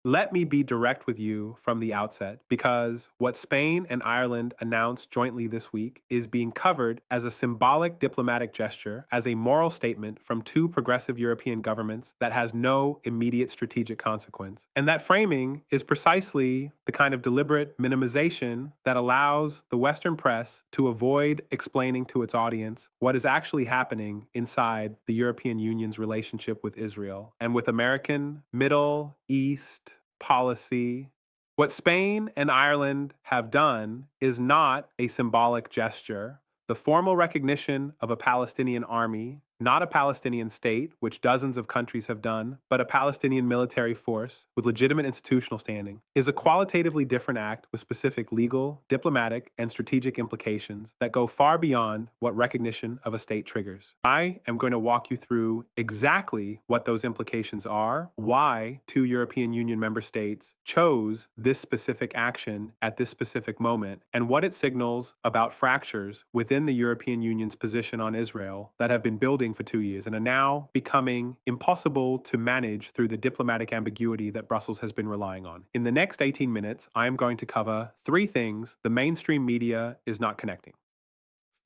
Let me be direct with you from the outset because what Spain and Ireland announced jointly this week is being covered as a symbolic diplomatic gesture, as a moral statement from two progressive European governments that has no immediate strategic consequence. And that framing is precisely the kind of deliberate minimization that allows the Western press to avoid explaining to its audience what is actually happening inside the European Union's relationship with Israel and with American Middle East policy. What Spain and Ireland have done is not a symbolic gesture. The formal recognition of a Palestinian army, not a Palestinian state, which dozens of countries have done, but a Palestinian military force with legitimate institutional standing, is a qualitatively different act with specific legal, diplomatic, and strategic implications that go far beyond what recognition of a state triggers. I am going to walk you through exactly what those implications are, why two European Union member states chose this specific action at this specific moment, and what it signals about fractures within the European Union's position on Israel that have been building for 2 years and are now becoming impossible to manage through the diplomatic ambiguity that Brussels has been relying on. In the next 18 minutes, I am going to cover three things the mainstream media is not connecting.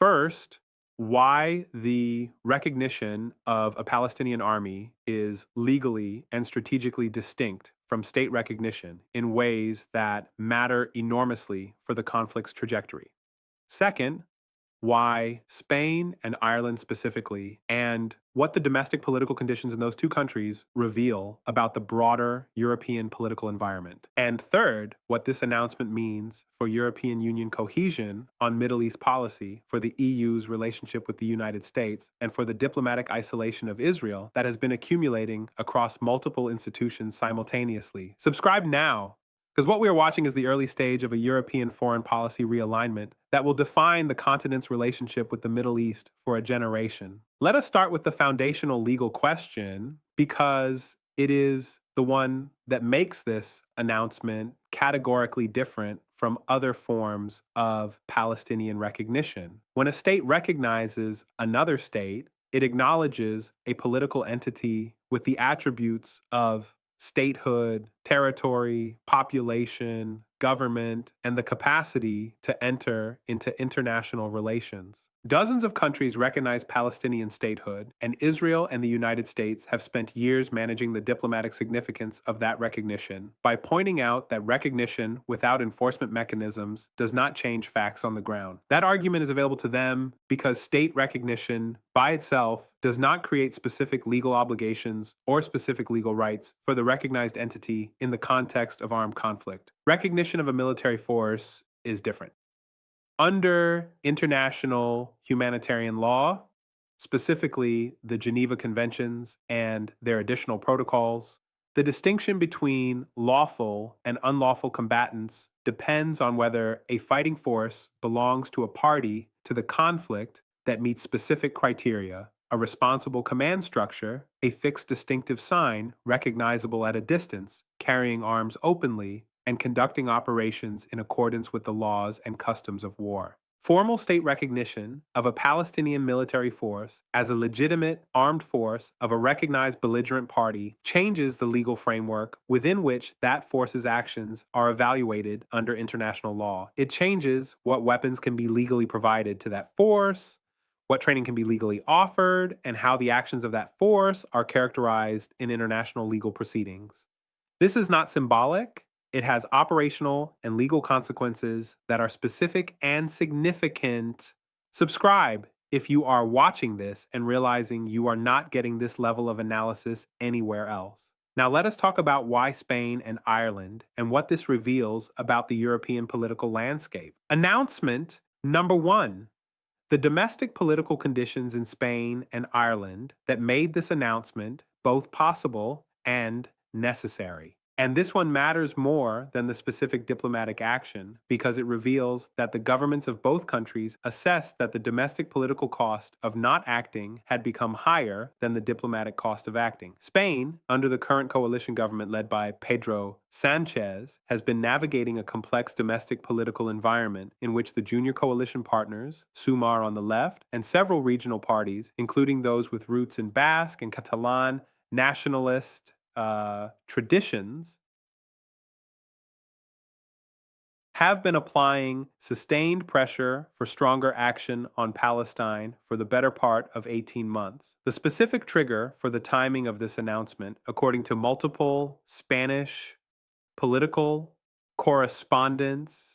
First, why the recognition of a Palestinian army is legally and strategically distinct from state recognition in ways that matter enormously for the conflict's trajectory. Second, why Spain and Ireland specifically, and what the domestic political conditions in those two countries reveal about the broader European political environment. And third, what this announcement means for European Union cohesion on Middle East policy, for the EU's relationship with the United States, and for the diplomatic isolation of Israel that has been accumulating across multiple institutions simultaneously. Subscribe now, because what we are watching is the early stage of a European foreign policy realignment that will define the continent's relationship with the Middle East for a generation. Let us start with the foundational legal question because it is the one that makes this announcement categorically different from other forms of Palestinian recognition. When a state recognizes another state, it acknowledges a political entity with the attributes of statehood, territory, population, government, and the capacity to enter into international relations. Dozens of countries recognize Palestinian statehood, and Israel and the United States have spent years managing the diplomatic significance of that recognition by pointing out that recognition without enforcement mechanisms does not change facts on the ground. That argument is available to them because state recognition by itself does not create specific legal obligations or specific legal rights for the recognized entity in the context of armed conflict. Recognition of a military force is different. Under international humanitarian law, specifically the Geneva Conventions and their additional protocols, the distinction between lawful and unlawful combatants depends on whether a fighting force belongs to a party to the conflict that meets specific criteria, a responsible command structure, a fixed distinctive sign recognizable at a distance, carrying arms openly, and conducting operations in accordance with the laws and customs of war. Formal state recognition of a Palestinian military force as a legitimate armed force of a recognized belligerent party changes the legal framework within which that force's actions are evaluated under international law. It changes what weapons can be legally provided to that force, what training can be legally offered, and how the actions of that force are characterized in international legal proceedings. This is not symbolic. It has operational and legal consequences that are specific and significant. Subscribe if you are watching this and realizing you are not getting this level of analysis anywhere else. Now, let us talk about why Spain and Ireland and what this reveals about the European political landscape. Announcement number one. The domestic political conditions in Spain and Ireland that made this announcement both possible and necessary. And this one matters more than the specific diplomatic action because it reveals that the governments of both countries assessed that the domestic political cost of not acting had become higher than the diplomatic cost of acting. Spain, under the current coalition government led by Pedro Sanchez, has been navigating a complex domestic political environment in which the junior coalition partners, Sumar on the left, and several regional parties, including those with roots in Basque and Catalan nationalist traditions, have been applying sustained pressure for stronger action on Palestine for the better part of 18 months. The specific trigger for the timing of this announcement, according to multiple Spanish political correspondents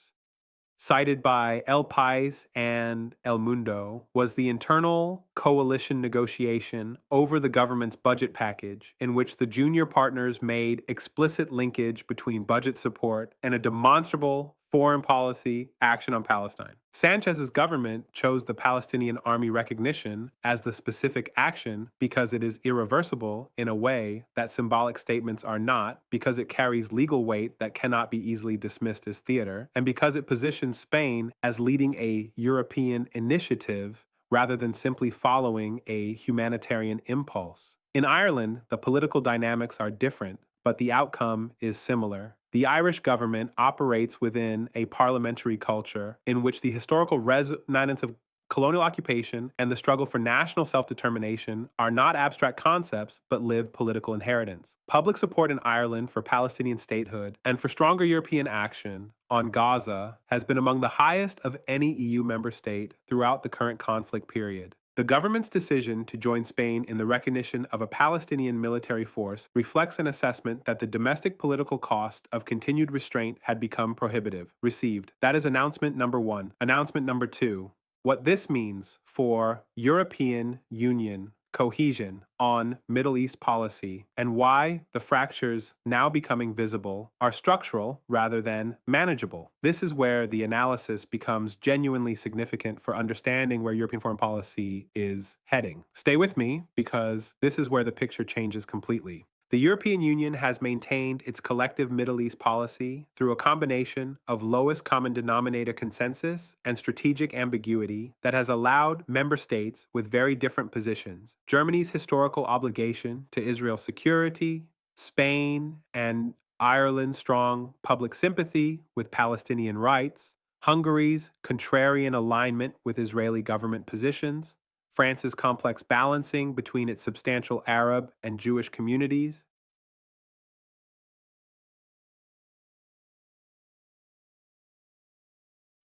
cited by El País and El Mundo, was the internal coalition negotiation over the government's budget package, in which the junior partners made explicit linkage between budget support and a demonstrable foreign policy action on Palestine. Sanchez's government chose the Palestinian Army recognition as the specific action because it is irreversible in a way that symbolic statements are not, because it carries legal weight that cannot be easily dismissed as theater, and because it positions Spain as leading a European initiative rather than simply following a humanitarian impulse. In Ireland, the political dynamics are different, but the outcome is similar. The Irish government operates within a parliamentary culture in which the historical resonance of colonial occupation and the struggle for national self-determination are not abstract concepts, but lived political inheritance. Public support in Ireland for Palestinian statehood and for stronger European action on Gaza has been among the highest of any EU member state throughout the current conflict period. The government's decision to join Spain in the recognition of a Palestinian military force reflects an assessment that the domestic political cost of continued restraint had become prohibitive. Received. That is announcement number 1. Announcement number 2. What this means for European Union cohesion on Middle East policy and why the fractures now becoming visible are structural rather than manageable. This is where the analysis becomes genuinely significant for understanding where European foreign policy is heading. Stay with me because this is where the picture changes completely. The European Union has maintained its collective Middle East policy through a combination of lowest common denominator consensus and strategic ambiguity that has allowed member states with very different positions. Germany's historical obligation to Israel's security, Spain and Ireland's strong public sympathy with Palestinian rights, Hungary's contrarian alignment with Israeli government positions, France's complex balancing between its substantial Arab and Jewish communities,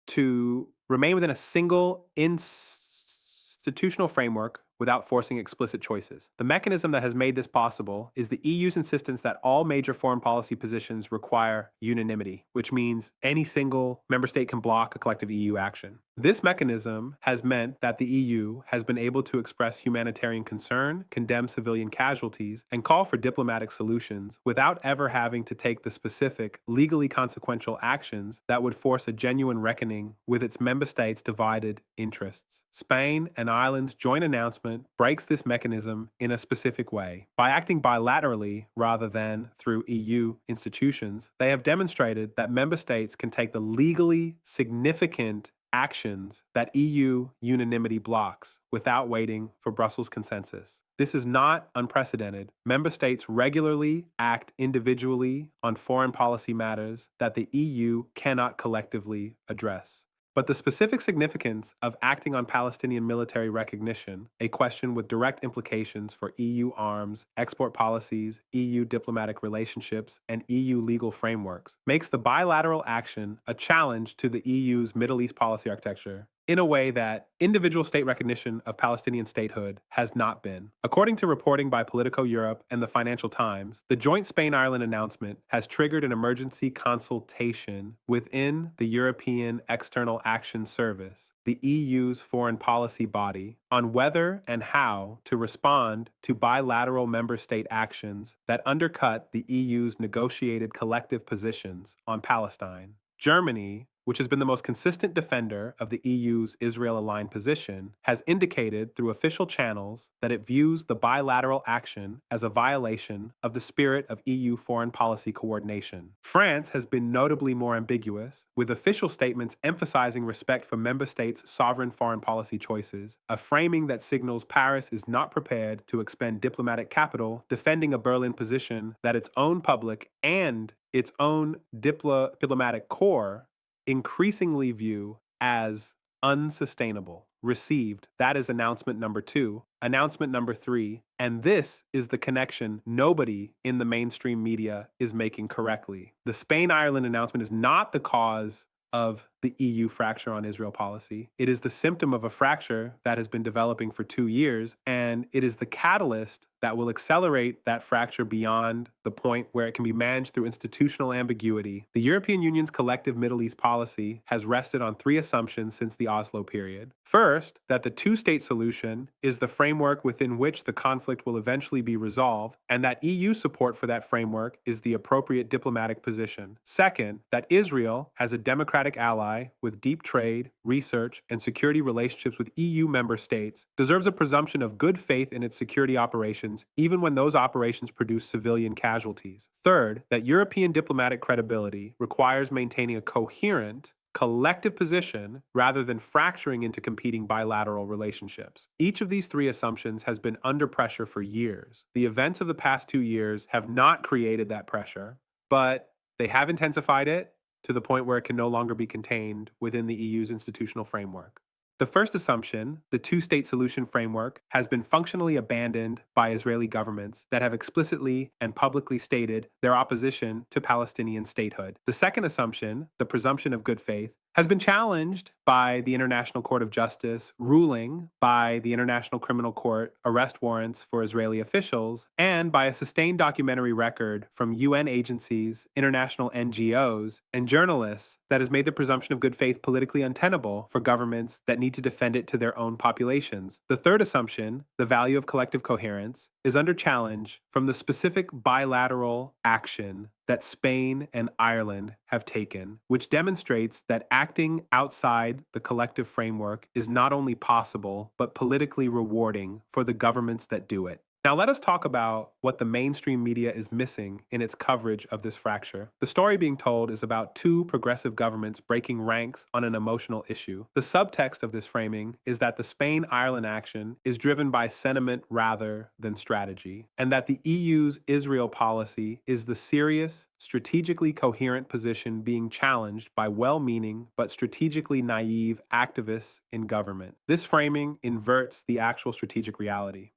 to remain within a single institutional framework without forcing explicit choices. The mechanism that has made this possible is the EU's insistence that all major foreign policy positions require unanimity, which means any single member state can block a collective EU action. This mechanism has meant that the EU has been able to express humanitarian concern, condemn civilian casualties, and call for diplomatic solutions without ever having to take the specific, legally consequential actions that would force a genuine reckoning with its member states' divided interests. Spain and Ireland's joint announcement breaks this mechanism in a specific way. By acting bilaterally rather than through EU institutions, they have demonstrated that member states can take the legally significant actions that EU unanimity blocks without waiting for Brussels consensus. This is not unprecedented. Member states regularly act individually on foreign policy matters that the EU cannot collectively address. But the specific significance of acting on Palestinian military recognition, a question with direct implications for EU arms, export policies, EU diplomatic relationships, and EU legal frameworks, makes the bilateral action a challenge to the EU's Middle East policy architecture in a way that individual state recognition of Palestinian statehood has not been. According to reporting by Politico Europe and the Financial Times, the joint Spain-Ireland announcement has triggered an emergency consultation within the European External Action Service, the EU's foreign policy body, on whether and how to respond to bilateral member state actions that undercut the EU's negotiated collective positions on Palestine. Germany, which has been the most consistent defender of the EU's Israel-aligned position, has indicated through official channels that it views the bilateral action as a violation of the spirit of EU foreign policy coordination. France has been notably more ambiguous, with official statements emphasizing respect for member states' sovereign foreign policy choices, a framing that signals Paris is not prepared to expend diplomatic capital defending a Berlin position that its own public and its own diplomatic corps increasingly view as unsustainable. Received. That is announcement number 2. Announcement number 3. And this is the connection nobody in the mainstream media is making correctly. The Spain-Ireland announcement is not the cause of the EU fracture on Israel policy. It is the symptom of a fracture that has been developing for 2 years, and it is the catalyst that will accelerate that fracture beyond the point where it can be managed through institutional ambiguity. The European Union's collective Middle East policy has rested on three assumptions since the Oslo period. First, that the two-state solution is the framework within which the conflict will eventually be resolved, and that EU support for that framework is the appropriate diplomatic position. Second, that Israel, as a democratic ally with deep trade, research, and security relationships with EU member states, deserves a presumption of good faith in its security operations, even when those operations produce civilian casualties. Third, that European diplomatic credibility requires maintaining a coherent, collective position rather than fracturing into competing bilateral relationships. Each of these three assumptions has been under pressure for years. The events of the past 2 years have not created that pressure, but they have intensified it to the point where it can no longer be contained within the EU's institutional framework. The first assumption, the two-state solution framework, has been functionally abandoned by Israeli governments that have explicitly and publicly stated their opposition to Palestinian statehood. The second assumption, the presumption of good faith, has been challenged by the International Court of Justice, ruling by the International Criminal Court arrest warrants for Israeli officials, and by a sustained documentary record from UN agencies, international NGOs, and journalists that has made the presumption of good faith politically untenable for governments that need to defend it to their own populations. The third assumption, the value of collective coherence, is under challenge from the specific bilateral action that Spain and Ireland have taken, which demonstrates that acting outside the collective framework is not only possible, but politically rewarding for the governments that do it. Now let us talk about what the mainstream media is missing in its coverage of this fracture. The story being told is about two progressive governments breaking ranks on an emotional issue. The subtext of this framing is that the Spain-Ireland action is driven by sentiment rather than strategy, and that the EU's Israel policy is the serious, strategically coherent position being challenged by well-meaning but strategically naive activists in government. This framing inverts the actual strategic reality.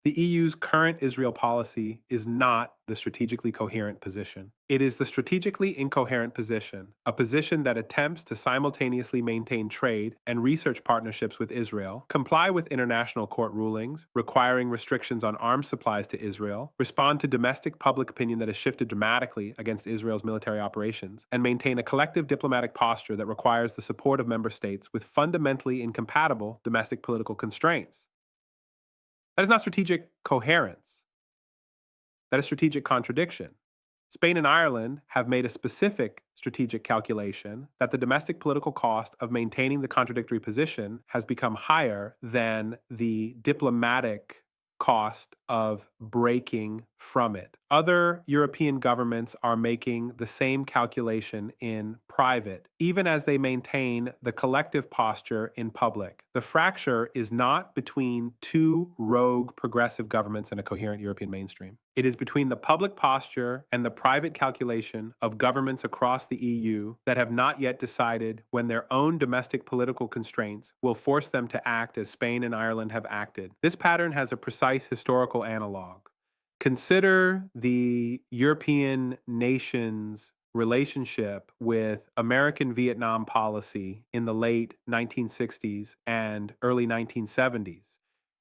The EU's current Israel policy is not the strategically coherent position. It is the strategically incoherent position, a position that attempts to simultaneously maintain trade and research partnerships with Israel, comply with international court rulings requiring restrictions on arms supplies to Israel, respond to domestic public opinion that has shifted dramatically against Israel's military operations, and maintain a collective diplomatic posture that requires the support of member states with fundamentally incompatible domestic political constraints. That is not strategic coherence. That is strategic contradiction. Spain and Ireland have made a specific strategic calculation that the domestic political cost of maintaining the contradictory position has become higher than the diplomatic cost of breaking from it. Other European governments are making the same calculation in private, even as they maintain the collective posture in public. The fracture is not between two rogue progressive governments and a coherent European mainstream. It is between the public posture and the private calculation of governments across the EU that have not yet decided when their own domestic political constraints will force them to act as Spain and Ireland have acted. This pattern has a precise historical analog. Consider the European nations' relationship with American Vietnam policy in the late 1960s and early 1970s.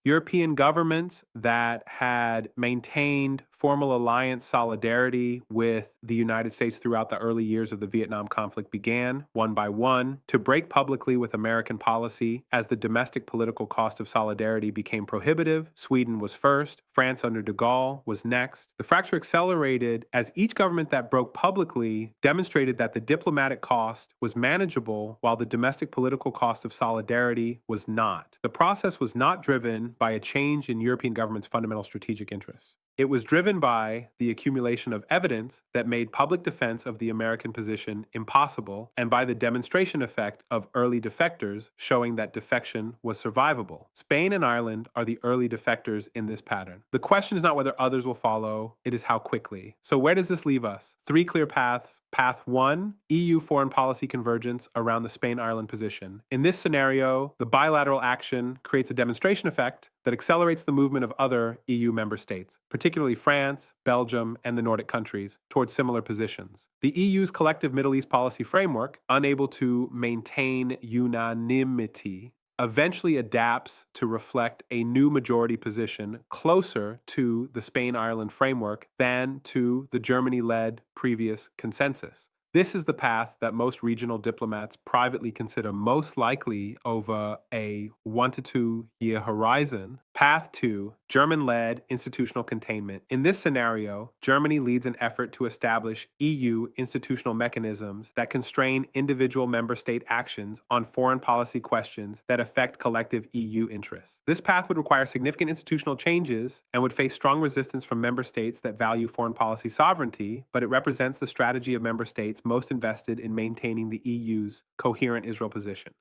European governments that had maintained formal alliance solidarity with the United States throughout the early years of the Vietnam conflict began, one by one, to break publicly with American policy as the domestic political cost of solidarity became prohibitive. Sweden was first, France under de Gaulle was next. The fracture accelerated as each government that broke publicly demonstrated that the diplomatic cost was manageable while the domestic political cost of solidarity was not. The process was not driven by a change in European governments' fundamental strategic interests. It was driven by the accumulation of evidence that made public defense of the American position impossible and by the demonstration effect of early defectors showing that defection was survivable. Spain and Ireland are the early defectors in this pattern. The question is not whether others will follow, it is how quickly. So where does this leave us? Three clear paths. Path 1, EU foreign policy convergence around the Spain-Ireland position. In this scenario, the bilateral action creates a demonstration effect that accelerates the movement of other EU member states, particularly France, Belgium, and the Nordic countries, towards similar positions. The EU's collective Middle East policy framework, unable to maintain unanimity, eventually adapts to reflect a new majority position closer to the Spain-Ireland framework than to the Germany-led previous consensus. This is the path that most regional diplomats privately consider most likely over a 1 to 2 year horizon. Path 2, German-led institutional containment. In this scenario, Germany leads an effort to establish EU institutional mechanisms that constrain individual member state actions on foreign policy questions that affect collective EU interests. This path would require significant institutional changes and would face strong resistance from member states that value foreign policy sovereignty, but it represents the strategy of member states most invested in maintaining the EU's coherent Israel position.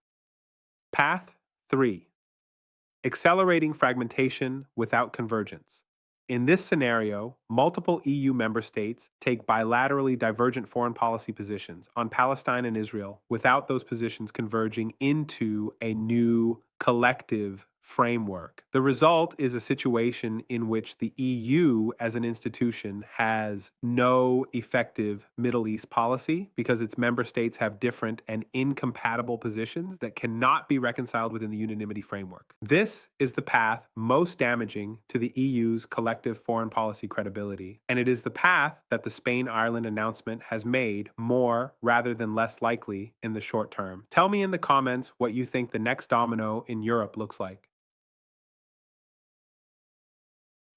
Path 3, accelerating fragmentation without convergence. In this scenario, multiple EU member states take bilaterally divergent foreign policy positions on Palestine and Israel without those positions converging into a new collective framework. The result is a situation in which the EU as an institution has no effective Middle East policy because its member states have different and incompatible positions that cannot be reconciled within the unanimity framework. This is the path most damaging to the EU's collective foreign policy credibility, and it is the path that the Spain-Ireland announcement has made more rather than less likely in the short term. Tell me in the comments what you think the next domino in Europe looks like.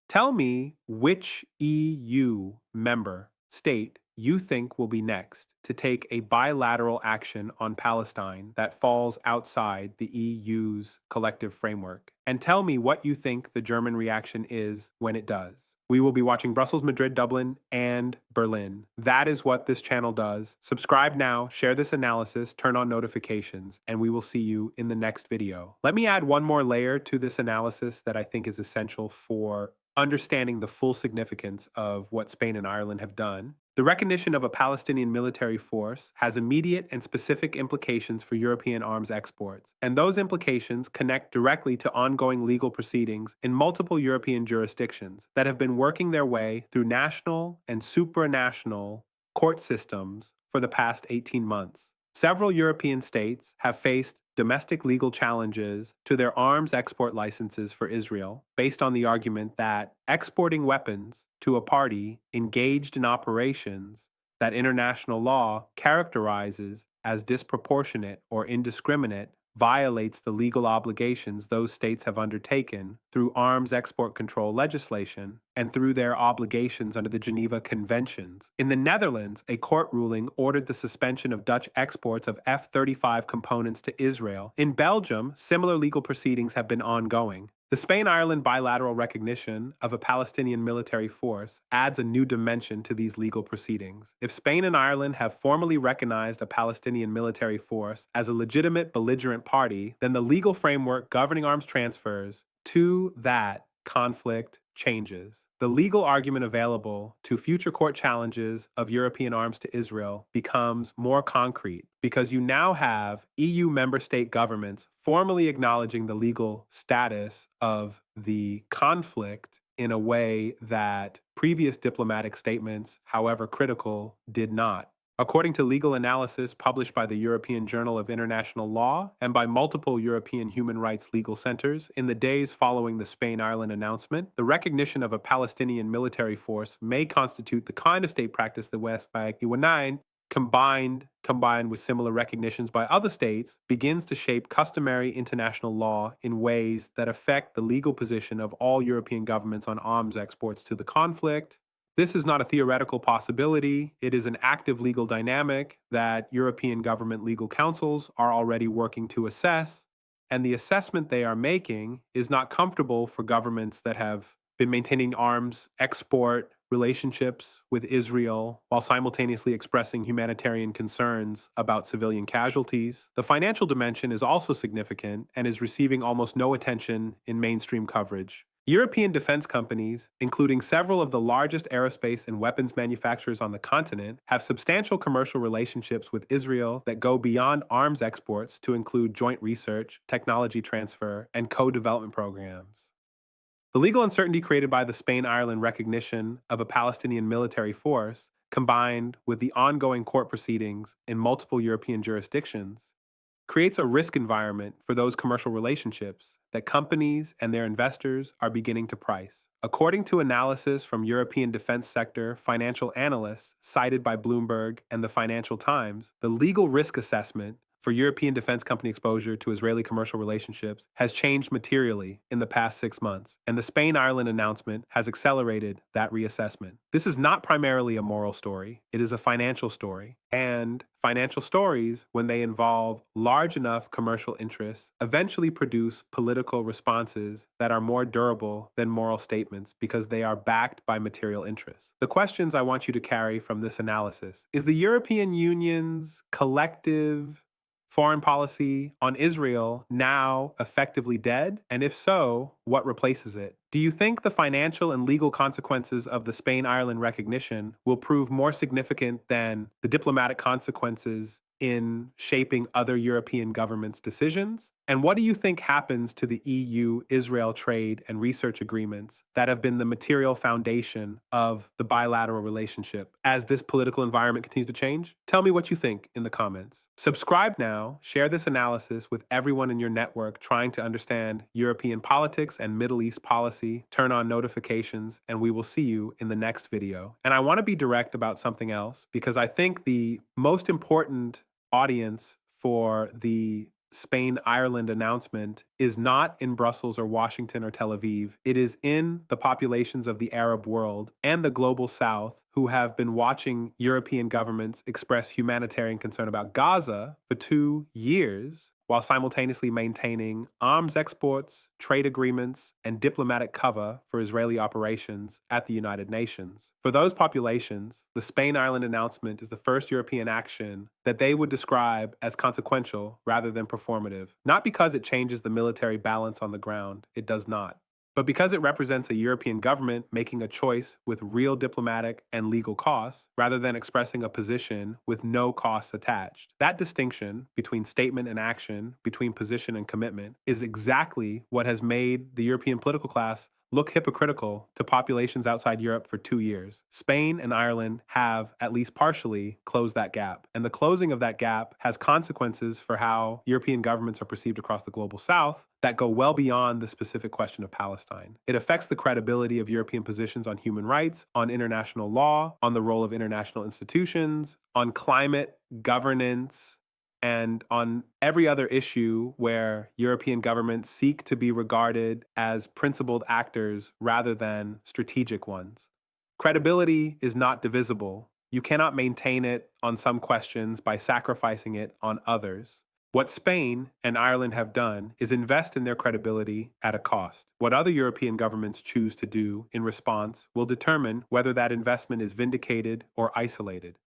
Tell me which EU member state you think will be next to take a bilateral action on Palestine that falls outside the EU's collective framework. And tell me what you think the German reaction is when it does. We will be watching Brussels, Madrid, Dublin, and Berlin. That is what this channel does. Subscribe now, share this analysis, turn on notifications, and we will see you in the next video. Let me add one more layer to this analysis that I think is essential for understanding the full significance of what Spain and Ireland have done. The recognition of a Palestinian military force has immediate and specific implications for European arms exports, and those implications connect directly to ongoing legal proceedings in multiple European jurisdictions that have been working their way through national and supranational court systems for the past 18 months. Several European states have faced domestic legal challenges to their arms export licenses for Israel based on the argument that exporting weapons to a party engaged in operations that international law characterizes as disproportionate or indiscriminate violates the legal obligations those states have undertaken through arms export control legislation and through their obligations under the Geneva Conventions. In the Netherlands, a court ruling ordered the suspension of Dutch exports of F-35 components to Israel. In Belgium, similar legal proceedings have been ongoing. The Spain-Ireland bilateral recognition of a Palestinian military force adds a new dimension to these legal proceedings. If Spain and Ireland have formally recognized a Palestinian military force as a legitimate belligerent party, then the legal framework governing arms transfers to that conflict changes. The legal argument available to future court challenges of European arms to Israel becomes more concrete because you now have EU member state governments formally acknowledging the legal status of the conflict in a way that previous diplomatic statements, however critical, did not. According to legal analysis published by the European Journal of International Law and by multiple European human rights legal centers, in the days following the Spain-Ireland announcement, the recognition of a Palestinian military force may constitute the kind of state practice the West by UN combined with similar recognitions by other states, begins to shape customary international law in ways that affect the legal position of all European governments on arms exports to the conflict. This is not a theoretical possibility. It is an active legal dynamic that European government legal councils are already working to assess, and the assessment they are making is not comfortable for governments that have been maintaining arms export relationships with Israel while simultaneously expressing humanitarian concerns about civilian casualties. The financial dimension is also significant and is receiving almost no attention in mainstream coverage. European defense companies, including several of the largest aerospace and weapons manufacturers on the continent, have substantial commercial relationships with Israel that go beyond arms exports to include joint research, technology transfer, and co-development programs. The legal uncertainty created by the Spain-Ireland recognition of a Palestinian military force, combined with the ongoing court proceedings in multiple European jurisdictions, creates a risk environment for those commercial relationships that companies and their investors are beginning to price. According to analysis from European defense sector financial analysts cited by Bloomberg and the Financial Times, the legal risk assessment for European defense company exposure to Israeli commercial relationships has changed materially in the past 6 months, and the Spain Ireland announcement has accelerated that reassessment. This is not primarily a moral story, it is a financial story. And financial stories, when they involve large enough commercial interests, eventually produce political responses that are more durable than moral statements because they are backed by material interests. The questions I want you to carry from this analysis is the European Union's collective foreign policy on Israel now effectively dead? And if so, what replaces it? Do you think the financial and legal consequences of the Spain Ireland recognition will prove more significant than the diplomatic consequences in shaping other European governments' decisions? And what do you think happens to the EU-Israel trade and research agreements that have been the material foundation of the bilateral relationship as this political environment continues to change? Tell me what you think in the comments. Subscribe now, share this analysis with everyone in your network trying to understand European politics and Middle East policy. Turn on notifications, and we will see you in the next video. And I want to be direct about something else because I think the most important audience for the Spain-Ireland announcement is not in Brussels or Washington or Tel Aviv. It is in the populations of the Arab world and the global South who have been watching European governments express humanitarian concern about Gaza for 2 years, while simultaneously maintaining arms exports, trade agreements, and diplomatic cover for Israeli operations at the United Nations. For those populations, the Spain-Ireland announcement is the first European action that they would describe as consequential rather than performative. Not because it changes the military balance on the ground, it does not, but because it represents a European government making a choice with real diplomatic and legal costs rather than expressing a position with no costs attached. That distinction between statement and action, between position and commitment, is exactly what has made the European political class look hypocritical to populations outside Europe for 2 years. Spain and Ireland have, at least partially, closed that gap. And the closing of that gap has consequences for how European governments are perceived across the global South that go well beyond the specific question of Palestine. It affects the credibility of European positions on human rights, on international law, on the role of international institutions, on climate governance, and on every other issue where European governments seek to be regarded as principled actors rather than strategic ones. Credibility is not divisible. You cannot maintain it on some questions by sacrificing it on others. What Spain and Ireland have done is invest in their credibility at a cost. What other European governments choose to do in response will determine whether that investment is vindicated or isolated.